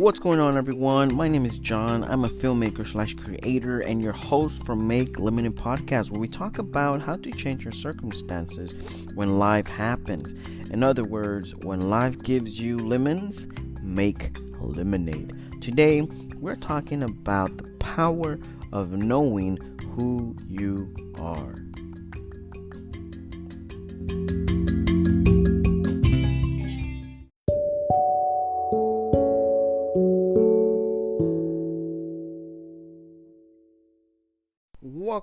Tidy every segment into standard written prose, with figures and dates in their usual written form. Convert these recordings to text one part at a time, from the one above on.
What's going on, everyone? My name is John. I'm a filmmaker slash creator and your host for Make Limited Podcast, where we talk about how to change your circumstances when life happens. In other words, when life gives you lemons, make lemonade. Today, we're talking about the power of knowing who you are.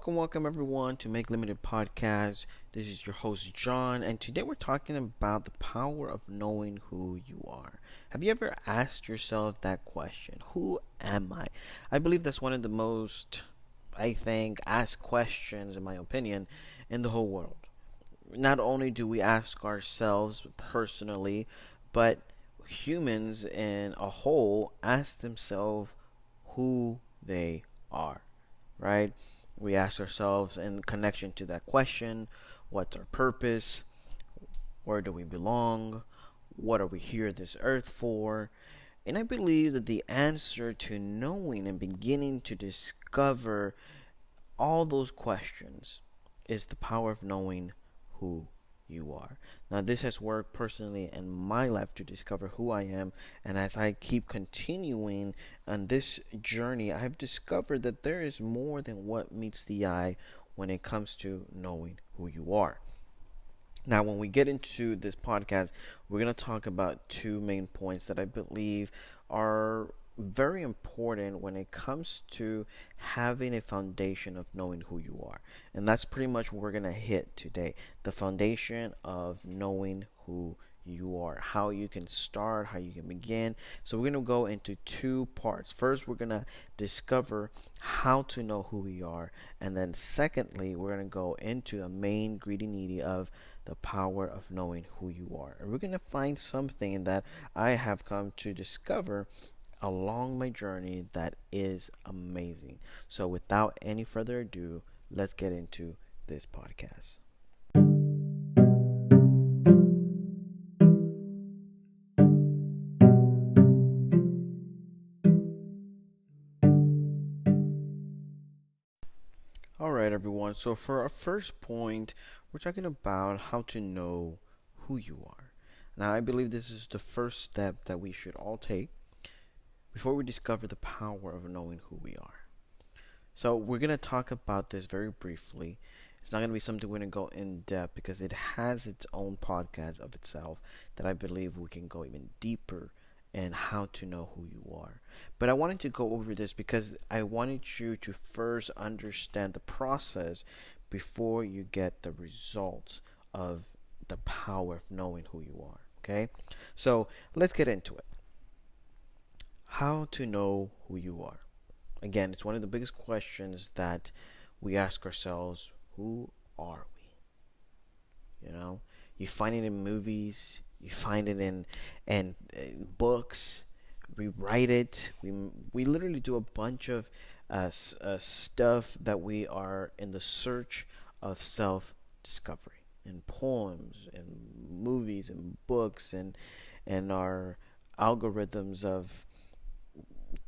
Welcome everyone to Make Limited Podcast. This is your host John, and today we're talking about the power of knowing who you are. Have you ever asked yourself that question? Who am I? I believe that's one of the most, asked questions, in my opinion, in the whole world. Not only do we ask ourselves personally, but humans in a whole ask themselves who they are, right? We ask ourselves in connection to that question, what's our purpose? Where do we belong? What are we here this earth for? And I believe that the answer to knowing and beginning to discover all those questions is the power of knowing who you are. Now, this has worked personally in my life to discover who I am, and as I keep continuing on this journey, I've discovered that there is more than what meets the eye when it comes to knowing who you are. Now, when we get into this podcast, we're going to talk about two main points that I believe are very important when it comes to having a foundation of knowing who you are. And that's pretty much what we're going to hit today. The foundation of knowing who you are, how you can start, how you can begin. So we're going to go into two parts. First, we're going to discover how to know who we are. And then secondly, we're going to go into a main greedy needy of the power of knowing who you are. And we're going to find something that I have come to discover along my journey that is amazing. So without any further ado, let's get into this podcast. All right, everyone. So for our first point, we're talking about how to know who you are. Now, I believe this is the first step that we should all take before we discover the power of knowing who we are. So we're going to talk about this very briefly. It's not going to be something we're going to go in depth because it has its own podcast of itself that I believe we can go even deeper in how to know who you are. But I wanted to go over this because I wanted you to first understand the process before you get the results of the power of knowing who you are. Okay? So let's get into it. How to know who you are. Again, it's one of the biggest questions that we ask ourselves. Who are we? You find it in movies, you find it in books, we write it, we literally do a bunch of stuff that we are in the search of self-discovery in poems and movies and books and our algorithms of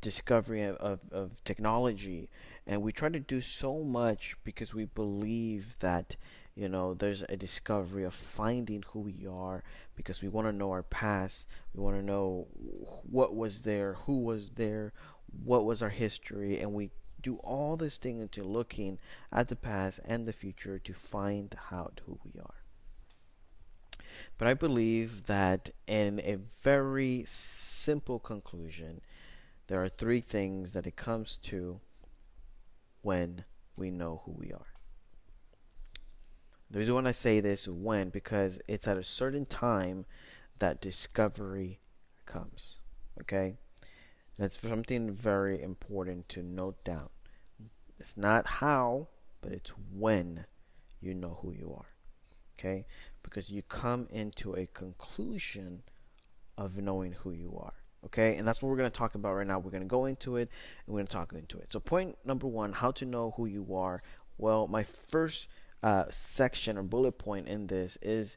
discovery of technology, and we try to do so much because we believe that there's a discovery of finding who we are, because we want to know our past, we want to know what was there, who was there, what was our history, and we do all this thing into looking at the past and the future to find out who we are. But I believe that in a very simple conclusion, there are three things that it comes to when we know who we are. The reason when I say this when, because it's at a certain time that discovery comes. Okay? That's something very important to note down. It's not how, but it's when you know who you are. Okay? Because you come into a conclusion of knowing who you are. Okay, and that's what we're going to talk about right now. We're going to go into it and we're going to talk into it. So point number one, how to know who you are. Well, my first section or bullet point in this is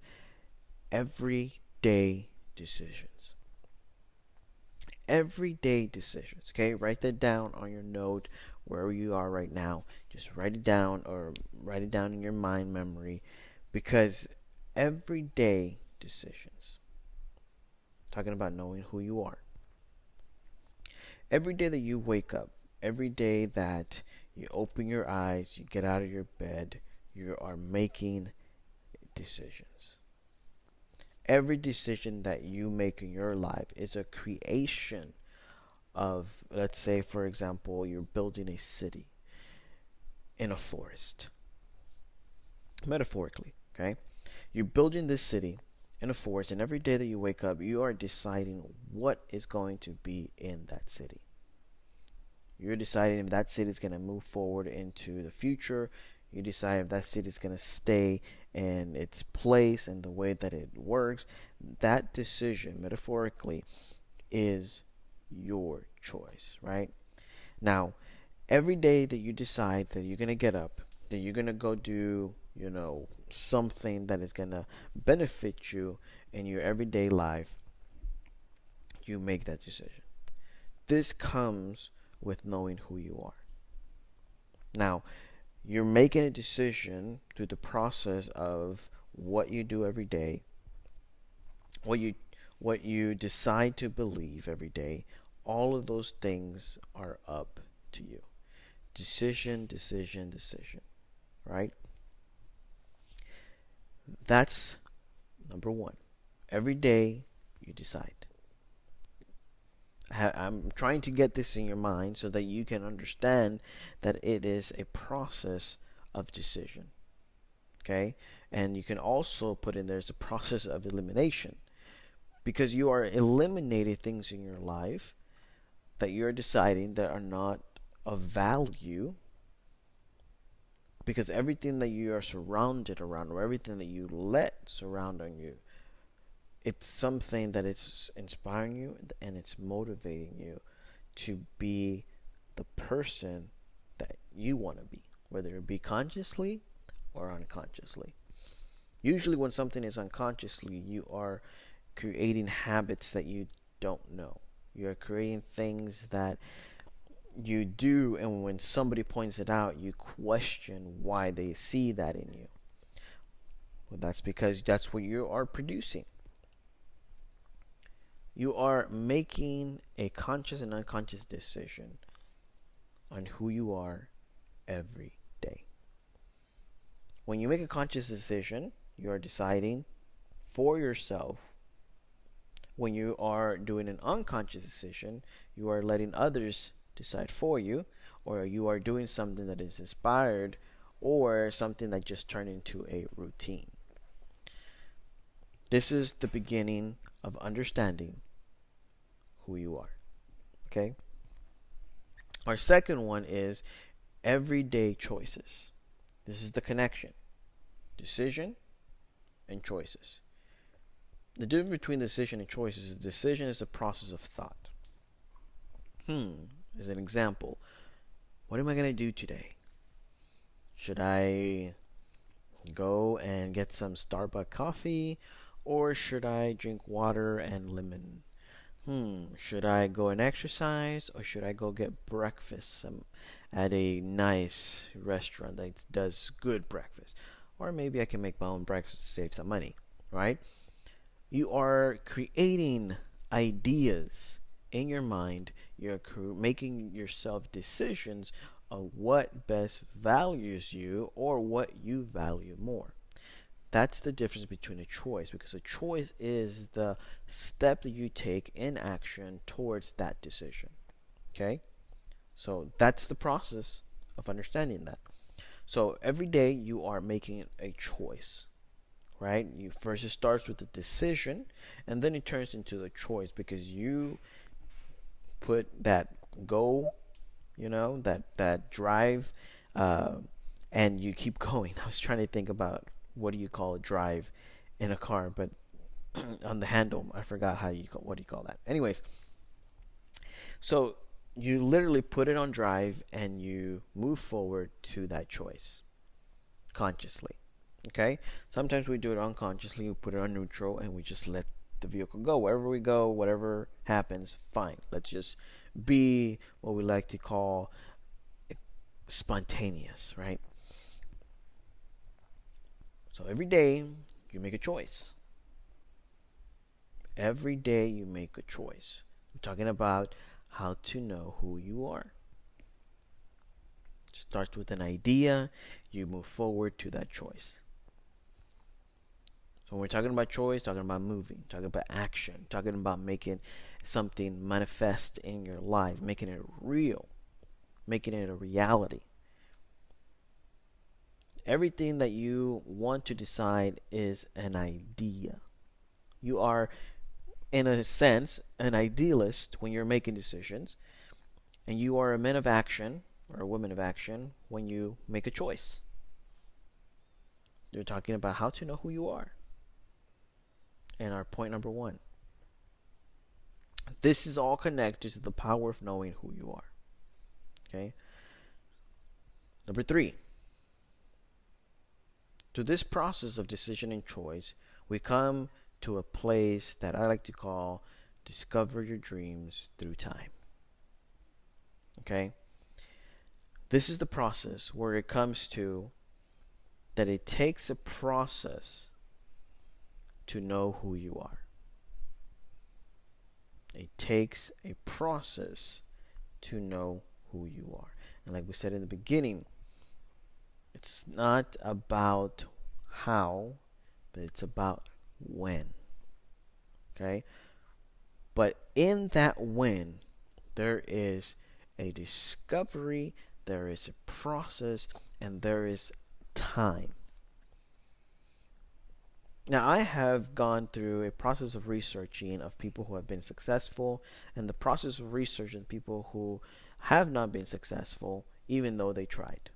everyday decisions. everyday decisions. Okay, write that down on your note wherever you are right now. Just write it down, or write it down in your mind memory, because everyday decisions, talking about knowing who you are, every day that you wake up, every day that you open your eyes, you get out of your bed, you are making decisions. Every decision that you make in your life is a creation of, let's say, for example, you're building a city in a forest. Metaphorically, okay? You're building this city in a forest, and every day that you wake up, you are deciding what is going to be in that city. You're deciding if that city is going to move forward into the future. You decide if that city is going to stay in its place and the way that it works. That decision, metaphorically, is your choice, right? Now, every day that you decide that you're going to get up, that you're going to go do, something that is going to benefit you in your everyday life, you make that decision. This comes with knowing who you are. Now, you're making a decision through the process of what you do every day, what you decide to believe every day. All of those things are up to you. Decision, decision, decision, right? That's number one. Every day you decide. I'm trying to get this in your mind so that you can understand that it is a process of decision. Okay? And you can also put in there's a process of elimination, because you are eliminating things in your life that you're deciding that are not of value, because everything that you are surrounded around, or everything that you let surround on you, it's something that it's inspiring you and it's motivating you to be the person that you want to be, whether it be consciously or unconsciously. Usually when something is unconsciously, you are creating habits that you don't know. You're creating things that you do, and when somebody points it out, you question why they see that in you. Well, that's because that's what you are producing. You are making a conscious and unconscious decision on who you are every day. When you make a conscious decision, you are deciding for yourself. When you are doing an unconscious decision, you are letting others decide for you, or you are doing something that is inspired, or something that just turned into a routine. This is the beginning of understanding who you are. Okay? Our second one is everyday choices. This is the connection. Decision and choices. The difference between decision and choices is decision is a process of thought. As an example, what am I going to do today? Should I go and get some Starbucks coffee, or should I drink water and lemon? Should I go and exercise, or should I go get breakfast at a nice restaurant that does good breakfast? Or maybe I can make my own breakfast to save some money, right? You are creating ideas in your mind. You're making yourself decisions on what best values you, or what you value more. That's the difference between a choice, because a choice is the step that you take in action towards that decision. Okay? So that's the process of understanding that. So every day you are making a choice, right? You first, it starts with the decision, and then it turns into a choice, because you put that goal, that drive, and you keep going. I was trying to think about what do you call a drive in a car, but on the handle, I forgot what do you call that. Anyways, so you literally put it on drive and you move forward to that choice consciously. Okay? Sometimes we do it unconsciously. We put it on neutral and we just let the vehicle go. Wherever we go, whatever happens, fine. Let's just be what we like to call spontaneous, right? So every day you make a choice. Every day you make a choice. We're talking about how to know who you are. It starts with an idea, you move forward to that choice. So when we're talking about choice, talking about moving, talking about action, talking about making something manifest in your life, making it real, making it a reality. Everything that you want to decide is an idea. You are, in a sense, an idealist when you're making decisions, and you are a man of action or a woman of action when you make a choice. You're talking about how to know who you are. And our point number 1. This is all connected to the power of knowing who you are. Okay? Number 3. To this process of decision and choice, we come to a place that I like to call discover your dreams through time. Okay? This is the process where it comes to that it takes a process to know who you are. It takes a process to know who you are. And like we said in the beginning, it's not about how, but it's about when. Okay? But in that when, there is a discovery, there is a process, and there is time. Now, I have gone through a process of researching of people who have been successful and the process of researching people who have not been successful even though they tried.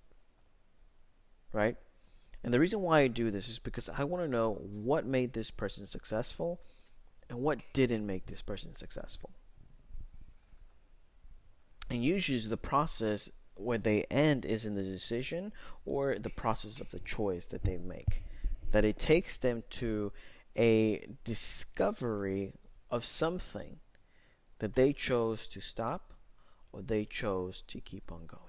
Right? And the reason why I do this is because I want to know what made this person successful and what didn't make this person successful. And usually the process where they end is in the decision or the process of the choice that they make. That it takes them to a discovery of something that they chose to stop or they chose to keep on going.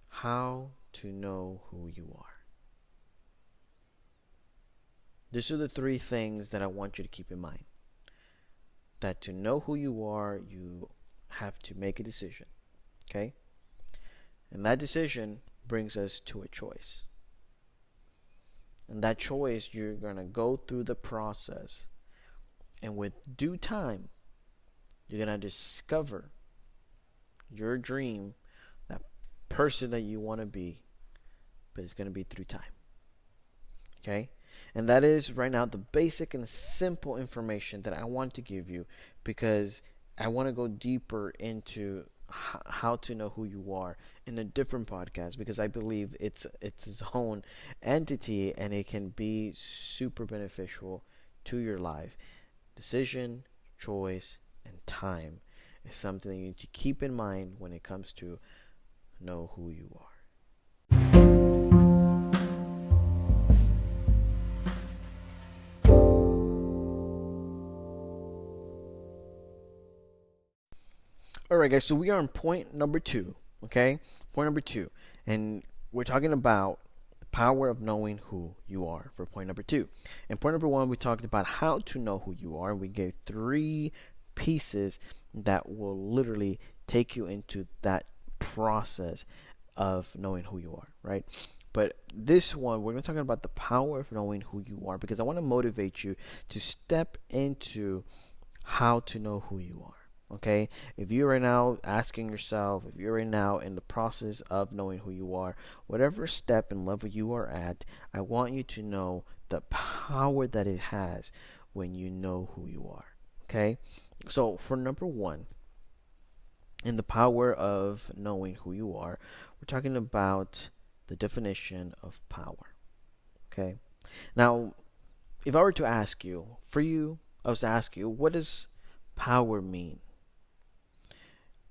How to know who you are. These are the 3 things that I want you to keep in mind. That to know who you are, you have to make a decision. Okay? And that decision brings us to a choice. And that choice, you're going to go through the process. And with due time, you're going to discover your dream, that person that you want to be. But it's going to be through time. Okay? And that is right now the basic and simple information that I want to give you, because I want to go deeper into how to know who you are in a different podcast, because I believe it's its own entity and it can be super beneficial to your life. Decision, choice, and time is something that you need to keep in mind when it comes to know who you are. Alright guys, so we are on point number 2, okay? Point number 2. And we're talking about the power of knowing who you are for point number 2. And point number 1, we talked about how to know who you are. And we gave 3 pieces that will literally take you into that process of knowing who you are, right? But this one, we're going to talk about the power of knowing who you are, because I want to motivate you to step into how to know who you are. Okay, if you're right now asking yourself, if you're right now in the process of knowing who you are, whatever step and level you are at, I want you to know the power that it has when you know who you are. Okay, so for number 1, in the power of knowing who you are, we're talking about the definition of power. Okay, now if I were to ask you, I was to ask you, what does power mean?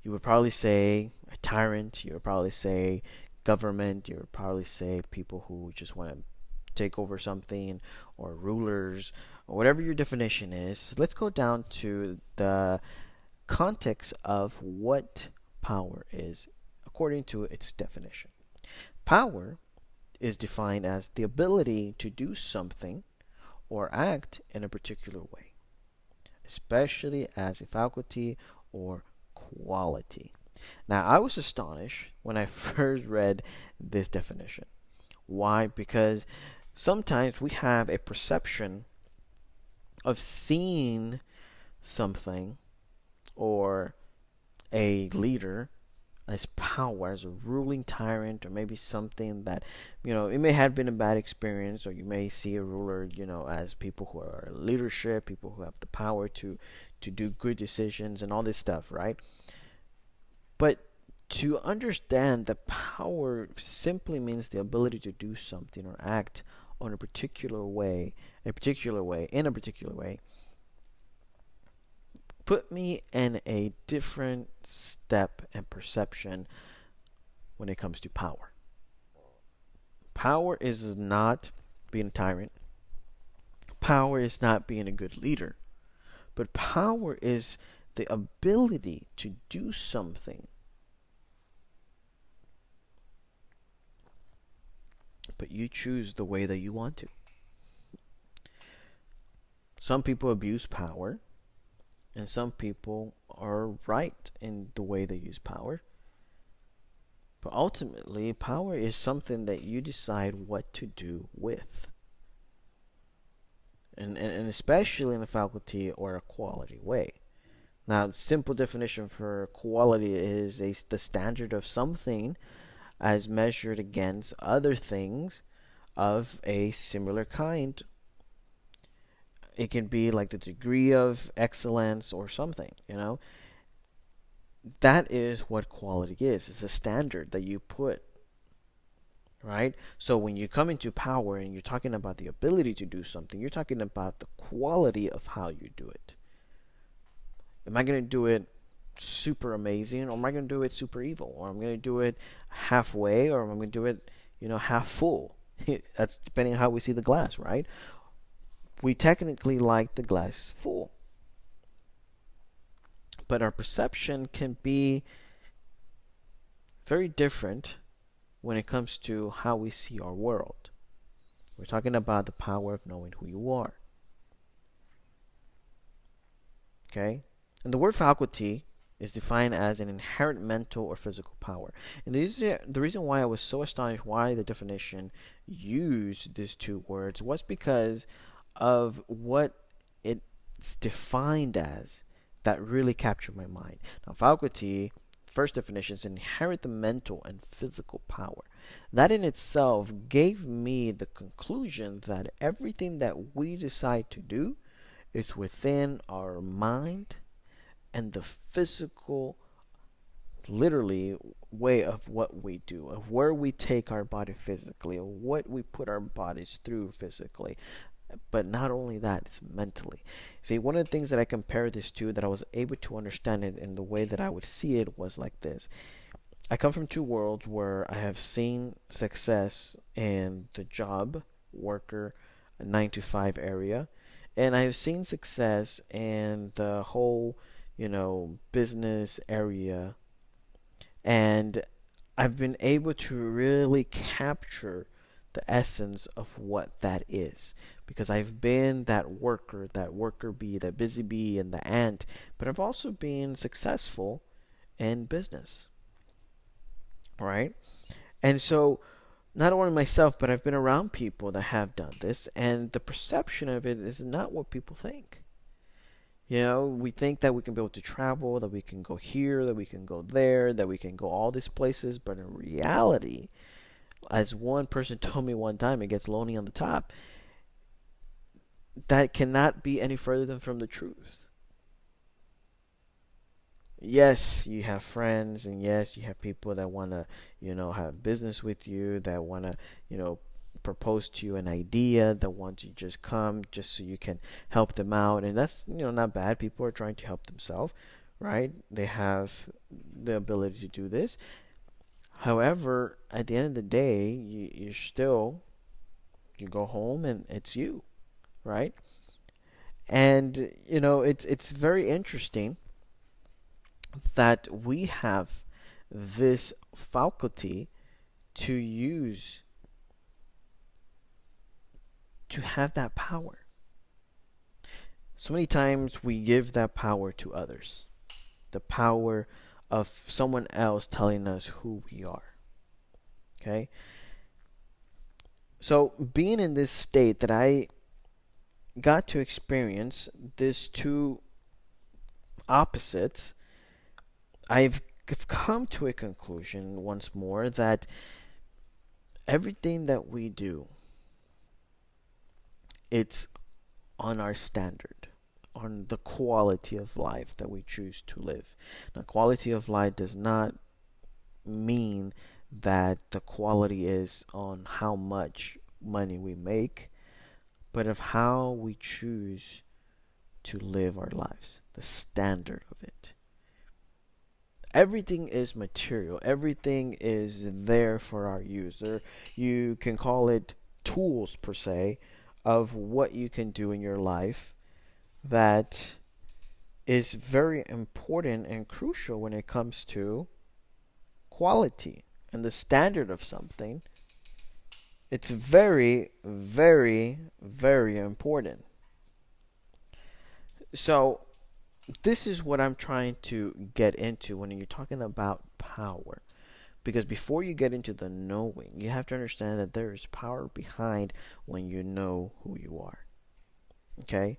You would probably say a tyrant. You would probably say government. You would probably say people who just want to take over something, or rulers, or whatever your definition is. Let's go down to the context of what power is according to its definition. Power is defined as the ability to do something or act in a particular way, especially as a faculty or quality. Now, I was astonished when I first read this definition. Why? Because sometimes we have a perception of seeing something or a leader as power, as a ruling tyrant, or maybe something that, it may have been a bad experience, or you may see a ruler, as people who are leadership, people who have the power to do good decisions and all this stuff, right? But to understand that power simply means the ability to do something or act on a particular way, in a particular way, put me in a different step and perception when it comes to power. Power is not being a tyrant. Power is not being a good leader. But power is the ability to do something. But you choose the way that you want to. Some people abuse power, and some people are right in the way they use power. But ultimately, power is something that you decide what to do with. And especially in a faculty or a quality way. Now, the simple definition for quality is the standard of something as measured against other things of a similar kind. It can be like the degree of excellence or something, That is what quality is. It's a standard that you put, right? So when you come into power and you're talking about the ability to do something, you're talking about the quality of how you do it. Am I going to do it super amazing, or am I going to do it super evil, or I'm going to do it halfway, or am I going to do it, half full? That's depending on how we see the glass, right? We technically like the glass full, but our perception can be very different when it comes to how we see our world. We're talking about the power of knowing who you are. Okay? And the word faculty is defined as an inherent mental or physical power. And the reason why I was so astonished why the definition used these two words was because of what it's defined as that really captured my mind. Now, faculty, first definition, is inherit the mental and physical power. That in itself gave me the conclusion that everything that we decide to do is within our mind and the physical, literally, way of what we do, of where we take our body physically, of what we put our bodies through physically. But not only that, it's mentally. See, one of the things that I compared this to, that I was able to understand it in the way that I would see it, was like this. I come from two worlds where I have seen success in the job, worker, 9 to 5 area, and I have seen success in the whole, business area, and I've been able to really capture the essence of what that is, because I've been that worker bee, that busy bee, and the ant, but I've also been successful in business, right? And so not only myself, but I've been around people that have done this, and the perception of it is not what people think. We think that we can be able to travel, that we can go here, that we can go there, that we can go all these places, but in reality, as one person told me one time, it gets lonely on the top. That cannot be any further than from the truth. Yes, you have friends, and yes, you have people that want to, have business with you, that want to, propose to you an idea, that want to just come just so you can help them out. And that's, not bad. People are trying to help themselves, right? They have the ability to do this. However, at the end of the day, you're still You go home and it's you, right? And it's very interesting that we have this faculty to use to have that power. So many times we give that power to others, the power of someone else telling us who we are. Okay? So, being in this state that I got to experience these two opposites, I've come to a conclusion once more that everything that we do, it's on our standard, on the quality of life that we choose to live. Now, quality of life does not mean that the quality is on how much money we make, but of how we choose to live our lives, the standard of it. Everything is material, everything is there for our use. Or you can call it tools per se of what you can do in your life that is very important and crucial when it comes to quality and the standard of something. It's very, very, very important. So, this is what I'm trying to get into when you're talking about power. Because before you get into the knowing, you have to understand that there is power behind when you know who you are. Okay?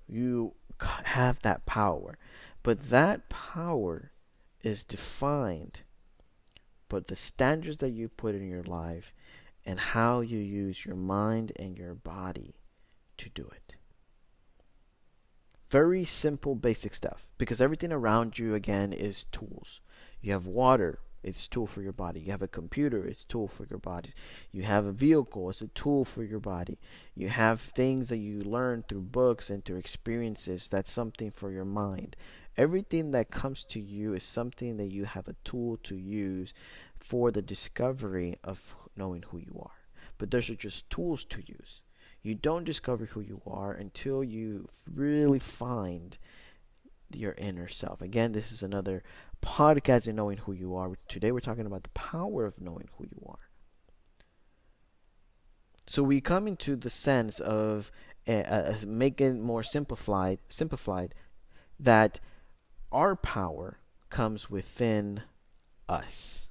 You have that power. But that power is defined by the standards that you put in your life and how you use your mind and your body to do it. Very simple, basic stuff. Because everything around you, again, is tools. You have water, it's a tool for your body. You have a computer, it's a tool for your body. You have a vehicle, it's a tool for your body. You have things that you learn through books and through experiences, that's something for your mind. Everything that comes to you is something that you have a tool to use for the discovery of knowing who you are. But those are just tools to use. You don't discover who you are until you really find your inner self. Again, this is another podcast in knowing who you are. Today we're talking about the power of knowing who you are. So we come into the sense of making more simplified that our power comes within us.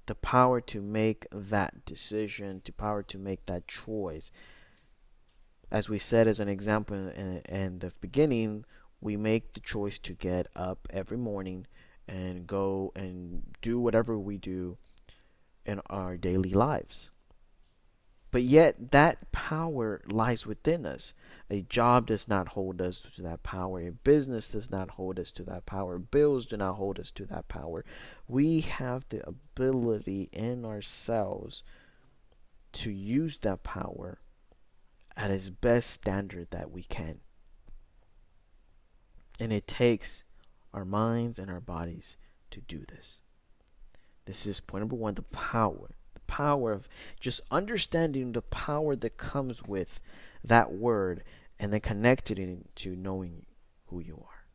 The power to make that decision, the power to make that choice. As we said as an example in the beginning, we make the choice to get up every morning and go and do whatever we do in our daily lives. But yet, that power lies within us. A job does not hold us to that power. A business does not hold us to that power. Bills do not hold us to that power. We have the ability in ourselves to use that power at its best standard that we can. And it takes our minds and our bodies to do this. This is point number one, the power. The power of just understanding the power that comes with that word and then connecting it to knowing who you are.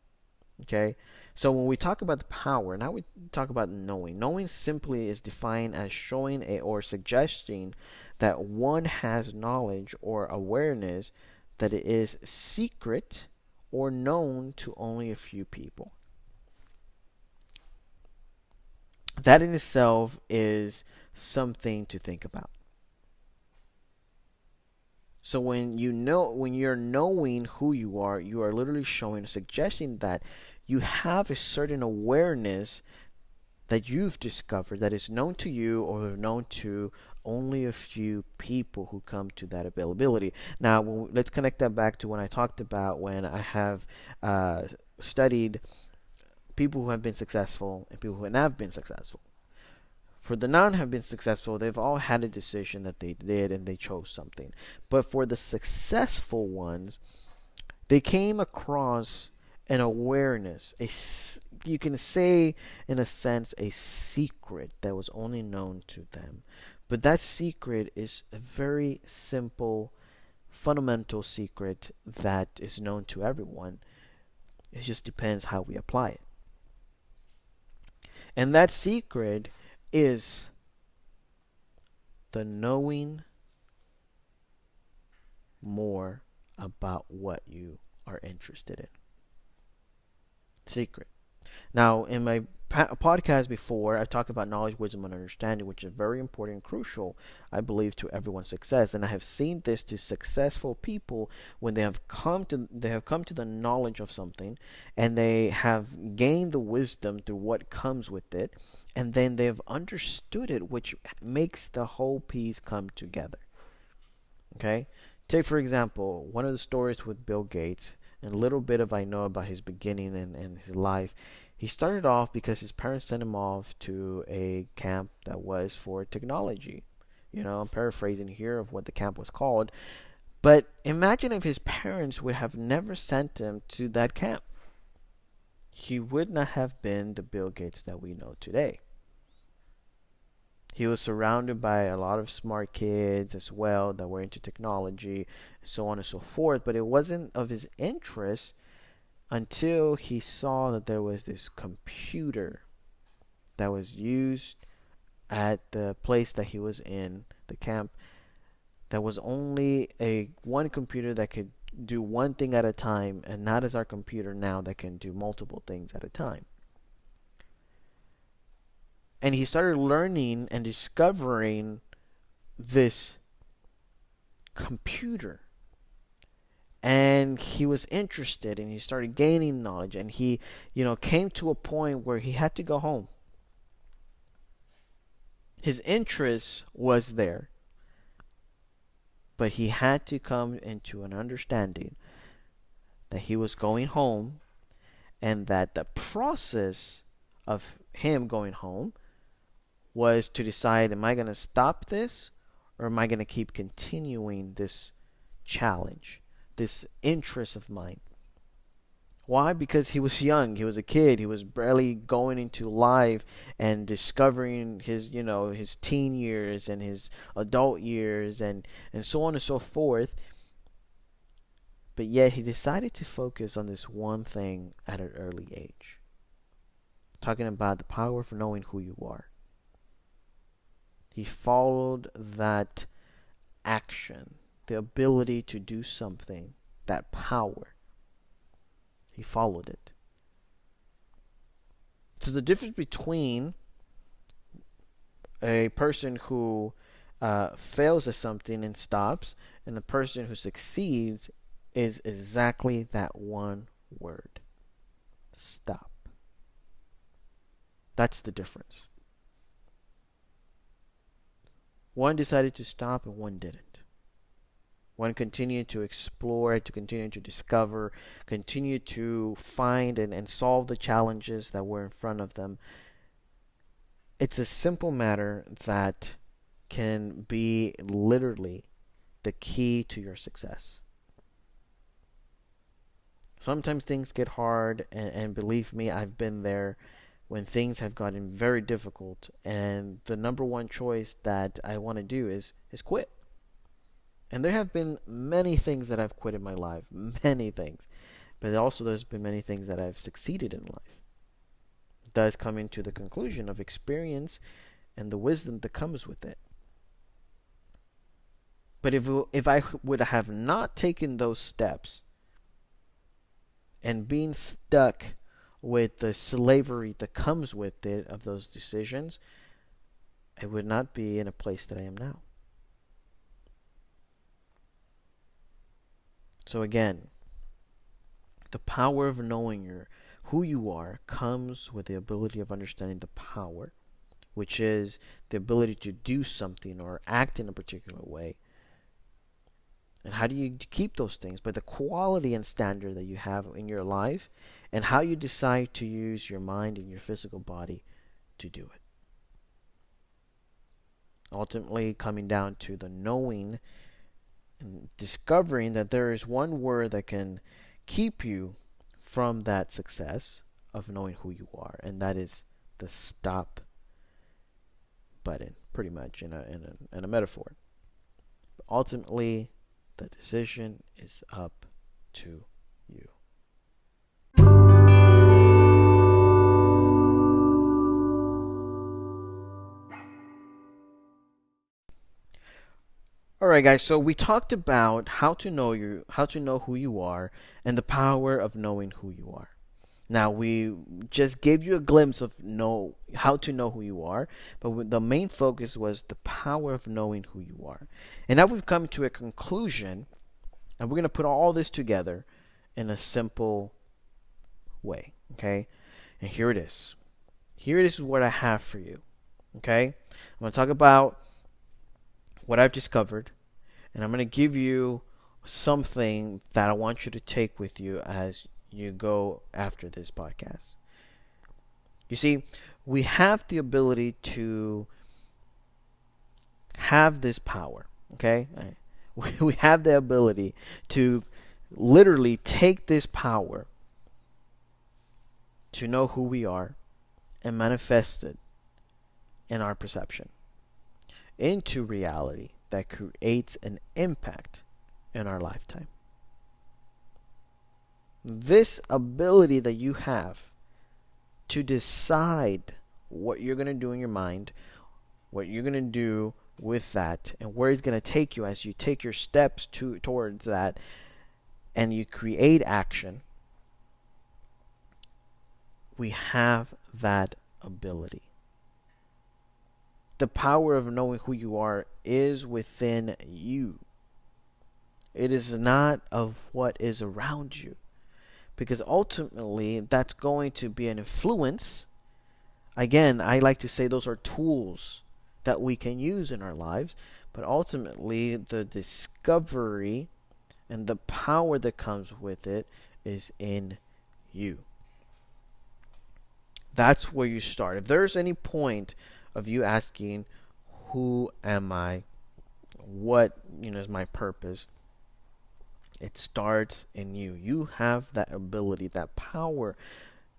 Okay? So when we talk about the power, now we talk about knowing. Knowing simply is defined as showing or suggesting that one has knowledge or awareness that it is secret or known to only a few people. That in itself is something to think about. So when you're knowing who you are literally showing, suggesting that you have a certain awareness that you've discovered that is known to you or known to only a few people who come to that availability. Now, let's connect that back to when I talked about when I have studied people who have been successful and people who have not been successful. For the non have been successful, they've all had a decision that they did and they chose something. But for the successful ones, they came across an awareness, you can say in a sense a secret that was only known to them. But that secret is a very simple, fundamental secret that is known to everyone. It just depends how we apply it. And that secret is the knowing more about what you are interested in. Secret. Now, in my podcast before, I've talked about knowledge, wisdom, and understanding, which is very important and crucial, I believe, to everyone's success. And I have seen this to successful people when they have come to the knowledge of something, and they have gained the wisdom through what comes with it, and then they've understood it, which makes the whole piece come together. Okay, take for example one of the stories with Bill Gates, and a little bit of I know about his beginning and his life. He started off because his parents sent him off to a camp that was for technology. I'm paraphrasing here of what the camp was called. But imagine if his parents would have never sent him to that camp. He would not have been the Bill Gates that we know today. He was surrounded by a lot of smart kids as well that were into technology, so on and so forth, but it wasn't of his interest until he saw that there was this computer that was used at the place that he was in, the camp, that was only a one computer that could do one thing at a time, and not as our computer now that can do multiple things at a time. And he started learning and discovering this computer. And he was interested, and he started gaining knowledge, and he, came to a point where he had to go home. His interest was there, but he had to come into an understanding that he was going home, and that the process of him going home was to decide, am I going to stop this, or am I going to keep continuing this challenge, this interest of mine? Why? Because he was young, he was a kid, he was barely going into life and discovering his teen years and his adult years and so on and so forth. But yet he decided to focus on this one thing at an early age. Talking about the power of knowing who you are. He followed that action, the ability to do something, that power. He followed it. So the difference between a person who fails at something and stops, and the person who succeeds is exactly that one word. Stop. That's the difference. One decided to stop and one didn't. One continued to explore, to continue to discover, continue to find and solve the challenges that were in front of them. It's a simple matter that can be literally the key to your success. Sometimes things get hard, and believe me, I've been there when things have gotten very difficult, and the number one choice that I want to do is quit. And there have been many things that I've quit in my life, many things. But also there's been many things that I've succeeded in life. It does come into the conclusion of experience and the wisdom that comes with it. But if I would have not taken those steps and being stuck with the slavery that comes with it of those decisions, I would not be in a place that I am now. So again, the power of knowing who you are comes with the ability of understanding the power, which is the ability to do something or act in a particular way. And how do you keep those things? By the quality and standard that you have in your life, and how you decide to use your mind and your physical body to do it. Ultimately, coming down to the knowing and discovering that there is one word that can keep you from that success of knowing who you are, and that is the stop button, pretty much in a metaphor. But ultimately, the decision is up to you. All right, guys. So we talked about how to know who you are, and the power of knowing who you are. Now we just gave you a glimpse of know how to know who you are, but the main focus was the power of knowing who you are. And now we've come to a conclusion, and we're gonna put all this together in a simple way. Okay, and here it is. Here it is what I have for you. Okay, I'm gonna talk about what I've discovered, and I'm going to give you something that I want you to take with you as you go after this podcast. You see, we have the ability to have this power, okay? We have the ability to literally take this power to know who we are and manifest it in our perception into reality that creates an impact in our lifetime. This ability that you have to decide what you're going to do in your mind, what you're going to do with that, and where it's going to take you as you take your steps towards that and you create action, we have that ability. The power of knowing who you are is within you. It is not of what is around you. Because ultimately, that's going to be an influence. Again, I like to say those are tools that we can use in our lives. But ultimately, the discovery and the power that comes with it is in you. That's where you start. If there's any point of you asking, who am I? What, is my purpose? It starts in you. You have that ability, that power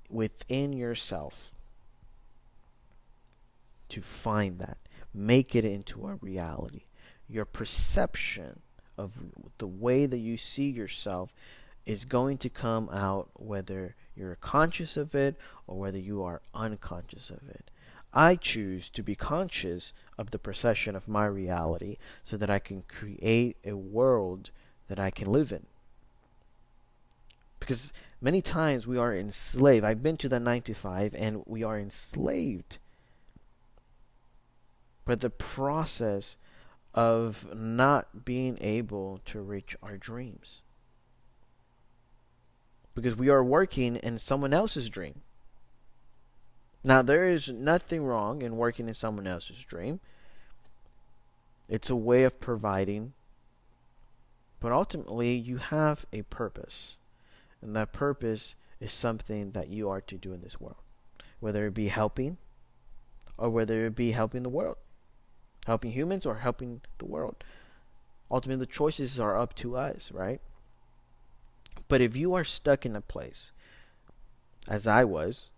within yourself to find that. Make it into a reality. Your perception of the way that you see yourself is going to come out whether you're conscious of it or whether you are unconscious of it. I choose to be conscious of the perception of my reality so that I can create a world that I can live in. Because many times we are enslaved. I've been to the 9 to 5 and we are enslaved. But the process of not being able to reach our dreams. Because we are working in someone else's dream. Now, there is nothing wrong in working in someone else's dream. It's a way of providing. But ultimately, you have a purpose. And that purpose is something that you are to do in this world. Whether it be helping, or whether it be helping the world. Helping humans or helping the world. Ultimately, the choices are up to us, right? But if you are stuck in a place, as I was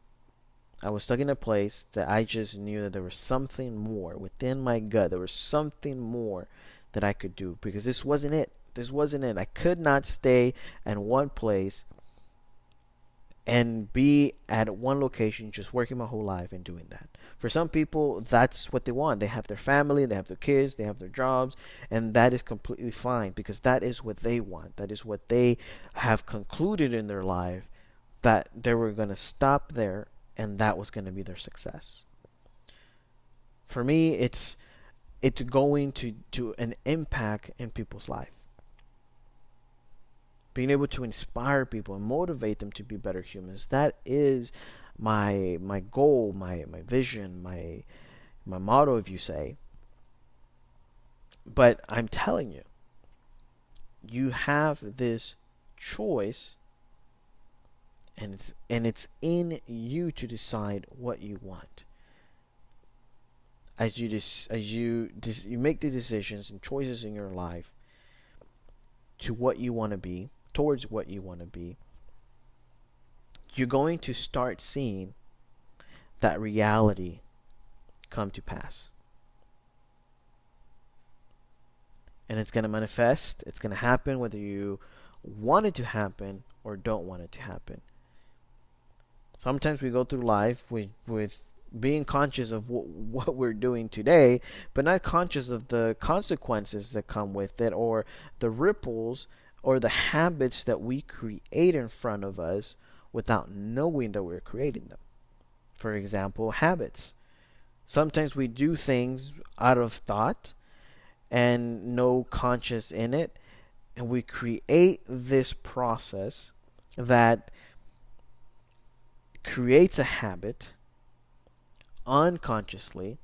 stuck in a place that I just knew that there was something more within my gut. There was something more that I could do because this wasn't it. This wasn't it. I could not stay in one place and be at one location just working my whole life and doing that. For some people, that's what they want. They have their family, they have their kids, they have their jobs, and that is completely fine because that is what they want. That is what they have concluded in their life, that they were going to stop there and that was going to be their success. For me, it's going to an impact in people's life. Being able to inspire people and motivate them to be better humans. That is my goal, my vision, my motto, if you say. But I'm telling you, you have this choice, and it's in you to decide what you want. As you make the decisions and choices in your life to what you want to be, towards what you want to be, you're going to start seeing that reality come to pass. and it's going to manifest. It's going to happen whether you want it to happen or don't want it to happen. Sometimes we go through life with being conscious of what we're doing today, but not conscious of the consequences that come with it, or the ripples or the habits that we create in front of us without knowing that we're creating them. For example, habits. Sometimes we do things out of thought and no conscious in it, and we create this process that creates a habit unconsciously,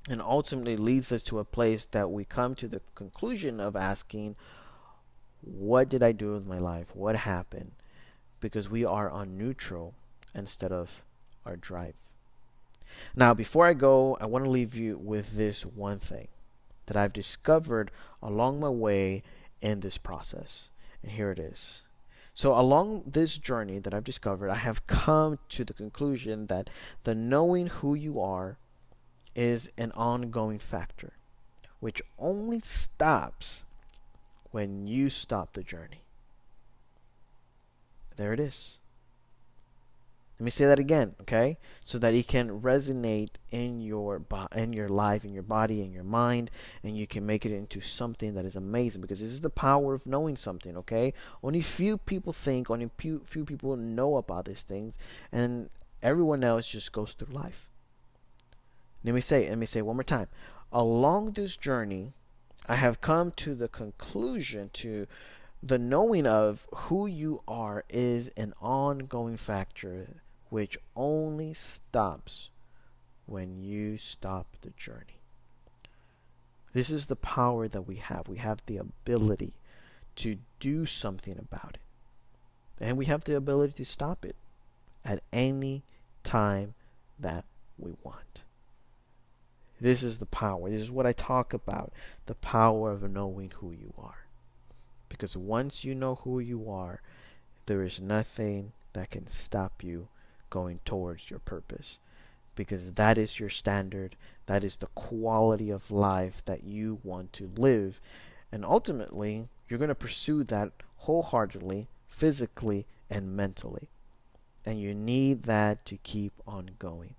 and ultimately leads us to a place that we come to the conclusion of asking, what did I do with my life? What happened? Because we are on neutral instead of our drive. Now, before I go, I want to leave you with this one thing that I've discovered along my way in this process. And here it is. So along this journey that I've discovered, I have come to the conclusion that the knowing who you are is an ongoing factor, which only stops when you stop the journey. There it is. Let me say that again, okay? So that it can resonate in your life, in your body, in your mind, and you can make it into something that is amazing. Because this is the power of knowing something, okay? Only few people think, only few people know about these things, and everyone else just goes through life. Let me say it one more time. Along this journey, I have come to the conclusion to the knowing of who you are is an ongoing factor which only stops when you stop the journey. This is the power that we have. We have the ability to do something about it. And we have the ability to stop it at any time that we want. This is the power. This is what I talk about, the power of knowing who you are. Because once you know who you are, there is nothing that can stop you going towards your purpose. Because that is your standard. That is the quality of life that you want to live. And ultimately, you're going to pursue that wholeheartedly, physically, and mentally. And you need that to keep on going.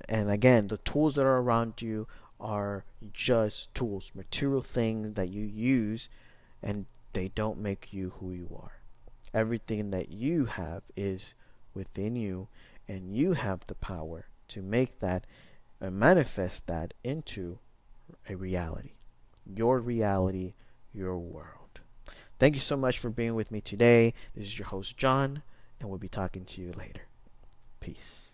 And again, the tools that are around you are just tools, material things that you use, and they don't make you who you are. Everything that you have is within you, and you have the power to make that and manifest that into a reality. Your reality, your world. Thank you so much for being with me today. This is your host, John, and we'll be talking to you later. Peace.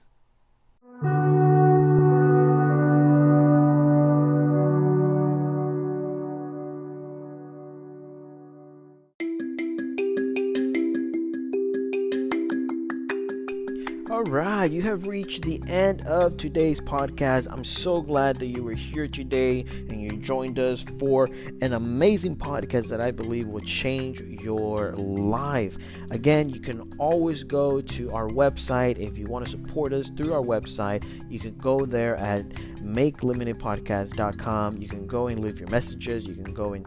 Alright, you have reached the end of today's podcast. I'm so glad that you were here today and you joined us for an amazing podcast that I believe will change your life. Again, you can always go to our website. If you want to support us through our website, you can go there at makelimitedpodcast.com. You can go and leave your messages. You can go and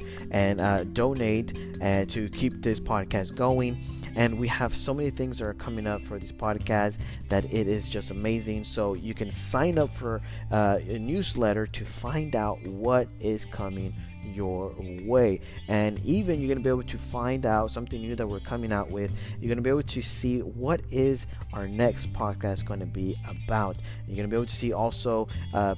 donate to keep this podcast going. And we have so many things that are coming up for this podcast that it is just amazing. So you can sign up for a newsletter to find out what is coming your way. And even you're going to be able to find out something new that we're coming out with. You're going to be able to see what is our next podcast going to be about. You're going to be able to see also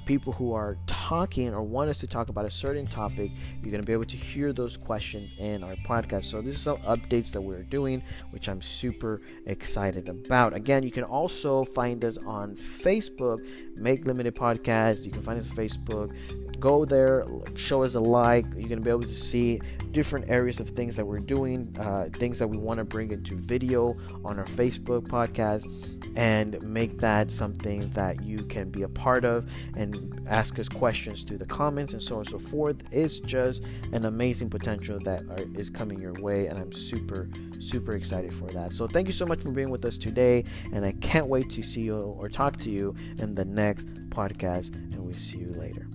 people who are talking or want us to talk about a certain topic. You're going to be able to hear those questions in our podcast. So this is some updates that we're doing, which I'm super excited about. Again, you can also find us on Facebook, Make Limited Podcast. You can find us on Facebook. Go there, show us a like. You're going to be able to see different areas of things that we're doing, things that we want to bring into video on our Facebook podcast, and make that something that you can be a part of and ask us questions through the comments and so on and so forth. It's just an amazing potential that is coming your way, and I'm super excited for that. So thank you so much for being with us today, and I can't wait to see you or talk to you in the next podcast, and we'll see you later.